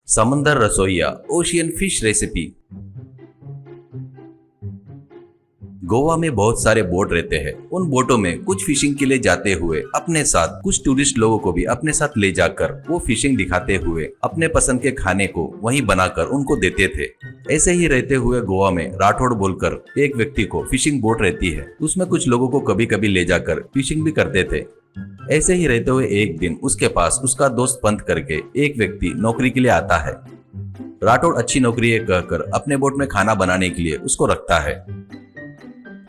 समंदर रसोइया ocean fish recipe. Goa में बहुत सारे बोट रहते हैं। उन बोटों में कुछ फिशिंग के लिए जाते हुए अपने साथ कुछ टूरिस्ट लोगों को भी अपने साथ ले जाकर वो फिशिंग दिखाते हुए अपने पसंद के खाने को वहीं बनाकर उनको देते थे। ऐसे ही रहते हुए गोवा में राठौड़ बोलकर एक व्यक्ति को फिशिंग बोट रहती है। उसमें कुछ लोगों को कभी कभी ले जाकर फिशिंग भी करते थे। ऐसे ही रहते हुए एक दिन उसके पास उसका दोस्त पंत करके एक व्यक्ति नौकरी के लिए आता है। राठौड़ अच्छी नौकरी है कहकर अपने बोट में खाना बनाने के लिए उसको रखता है।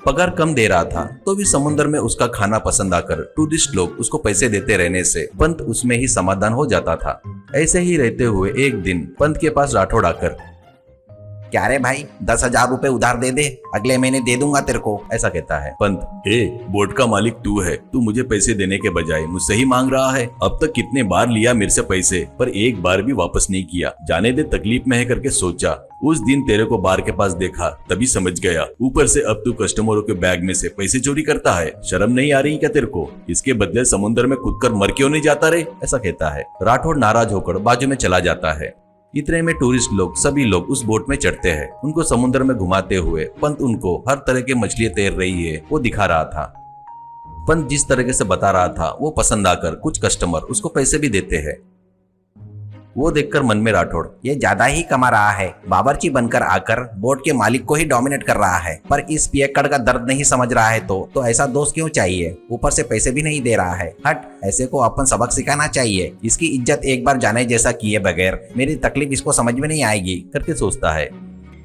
पगार कम दे रहा था तो भी समुद्र में उसका खाना पसंद आकर टूरिस्ट लोग उसको पैसे देते रहने से पंत उसमें ही समाधान हो जाता था। ऐसे ही रहते हुए एक दिन पंत के पास राठौड़ आकर, क्या रे भाई, 10,000 रुपए उधार दे दे, अगले महीने दे दूंगा तेरे को, ऐसा कहता है। पंत, हे बोट का मालिक तू है, तू मुझे पैसे देने के बजाय मुझसे ही मांग रहा है। अब तक कितने बार लिया मेरे से पैसे, पर एक बार भी वापस नहीं किया। जाने दे, तकलीफ में है करके सोचा। उस दिन तेरे को बार के पास देखा तभी समझ गया। ऊपर से अब तू कस्टमरों के बैग में से पैसे चोरी करता है। शर्म नहीं आ रही क्या तेरे को? इसके बदले समुद्र में कूद कर मर क्यों नहीं जाता रे? ऐसा कहता है। राठौड़ नाराज होकर बाजू में चला जाता है। इतने में टूरिस्ट लोग सभी लोग उस बोट में चढ़ते हैं। उनको समुद्र में घुमाते हुए पंत उनको हर तरह की मछलियां तैर रही है वो दिखा रहा था। पंत जिस तरीके से बता रहा था वो पसंद आकर कुछ कस्टमर उसको पैसे भी देते हैं। वो देखकर मन में राठौड़, ये ज्यादा ही कमा रहा है, बावर्ची बनकर आकर बोट के मालिक को ही डोमिनेट कर रहा है, पर इस पियक्कड़ का दर्द नहीं समझ रहा है तो ऐसा दोस्त क्यों चाहिए? ऊपर से पैसे भी नहीं दे रहा है। हट, ऐसे को अपन सबक सिखाना चाहिए। इसकी इज्जत एक बार जाने जैसा किए बगैर मेरी तकलीफ इसको समझ में नहीं आएगी करके सोचता है।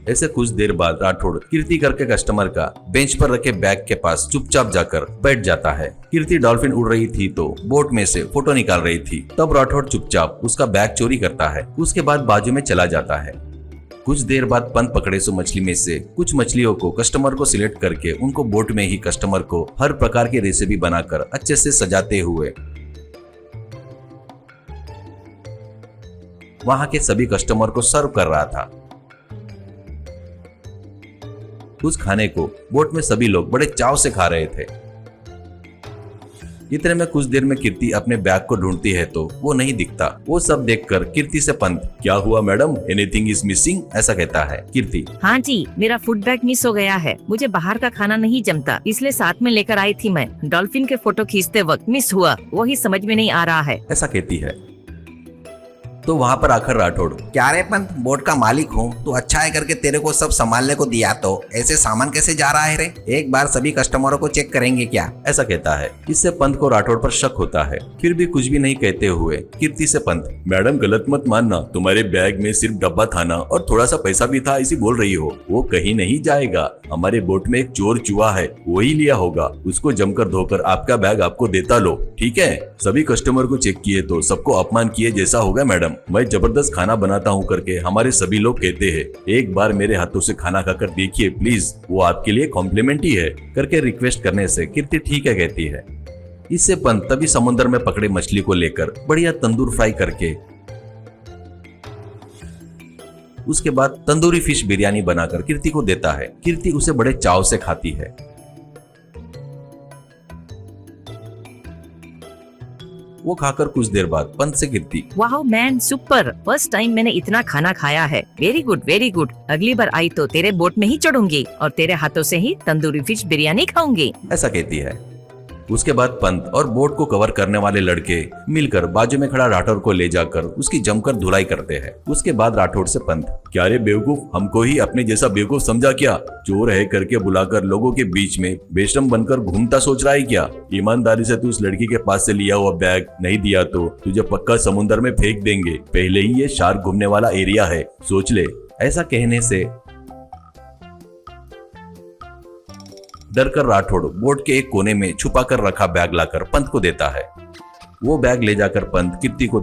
ऐसे कुछ देर बाद राठौड़ कीर्ति करके कस्टमर का बेंच पर रखे बैग के पास चुपचाप जाकर बैठ जाता है। कीर्ति डॉल्फिन उड़ रही थी तो बोट में से फोटो निकाल रही थी। तब राठौड़ चुपचाप उसका बैग चोरी करता है। उसके बाद बाजू में चला जाता है। कुछ देर बाद पंत पकड़े सो मछली में से कुछ मछलियों को कस्टमर को सिलेक्ट करके उनको बोट में ही कस्टमर को हर प्रकार की रेसिपी बनाकर अच्छे से सजाते हुए वहां के सभी कस्टमर को सर्व कर रहा था। उस खाने को बोट में सभी लोग बड़े चाव से खा रहे थे। इतने में कुछ देर में कीर्ति अपने बैग को ढूंढती है तो वो नहीं दिखता। वो सब देखकर कीर्ति से पंत, क्या हुआ मैडम, एनीथिंग इज मिसिंग? ऐसा कहता है। कीर्ति, हाँ जी, मेरा फूड बैग मिस हो गया है। मुझे बाहर का खाना नहीं जमता, इसलिए साथ में लेकर आई थी मैं। डॉल्फिन के फोटो खींचते वक्त मिस हुआ, वही समझ में नहीं आ रहा है, ऐसा कहती है। तो वहाँ पर आकर राठौड़, क्या रे पंत, बोट का मालिक हूँ तो अच्छा है करके तेरे को सब संभालने को दिया, तो ऐसे सामान कैसे जा रहा है रे? एक बार सभी कस्टमरों को चेक करेंगे क्या? ऐसा कहता है। इससे पंत को राठौड़ पर शक होता है। फिर भी कुछ भी नहीं कहते हुए कीर्ति से पंत, मैडम गलत मत मानना, तुम्हारे बैग में सिर्फ डब्बा था ना और थोड़ा सा पैसा भी था ऐसी बोल रही हो। वो कहीं नहीं जाएगा। हमारे बोट में एक चोर चूहा है, वही लिया होगा। उसको जमकर धोकर आपका बैग आपको देता लो, ठीक है? सभी कस्टमर को चेक किए तो सबको अपमान किए जैसा होगा मैडम। मैं जबरदस्त खाना बनाता हूँ करके हमारे सभी लोग कहते हैं। एक बार मेरे हाथों से खाना खाकर देखिए प्लीज, वो आपके लिए कॉम्प्लीमेंट ही है करके रिक्वेस्ट करने से कीर्ति ठीक है कहती है। इससे पंत तभी समुद्र में पकड़े मछली को लेकर बढ़िया तंदूर फ्राई करके उसके बाद तंदूरी फिश बिरयानी बनाकर कीर्ति को देता है। कीर्ति उसे बड़े चाव से खाती है। वो खाकर कुछ देर बाद पंत से कीर्ति, वाह मैन, सुपर, फर्स्ट टाइम मैंने इतना खाना खाया है। वेरी गुड वेरी गुड, अगली बार आई तो तेरे बोट में ही चढ़ूंगी और तेरे हाथों से ही तंदूरी फिश बिरयानी खाऊंगी, ऐसा कहती है। उसके बाद पंत और बोट को कवर करने वाले लड़के मिलकर बाजू में खड़ा राठौड़ को ले जाकर उसकी जमकर धुलाई करते हैं। उसके बाद राठौड़ से पंत, क्या रे बेवकूफ, हमको ही अपने जैसा बेवकूफ समझा क्या? चोर है करके बुलाकर लोगों के बीच में बेशरम बनकर घूमता सोच रहा है क्या? ईमानदारी से तू उस लड़की के पास से लिया हुआ बैग नहीं दिया तो तुझे पक्का समुद्र में फेंक देंगे। पहले ही ये शार्क घूमने वाला एरिया है, सोच ले। ऐसा कहने से डरकर राठौड़ बोट के एक कोने में छुपाकर रखा बैग लाकर पंत को देता है। वो बैग ले जाकर पंत कीर्ति को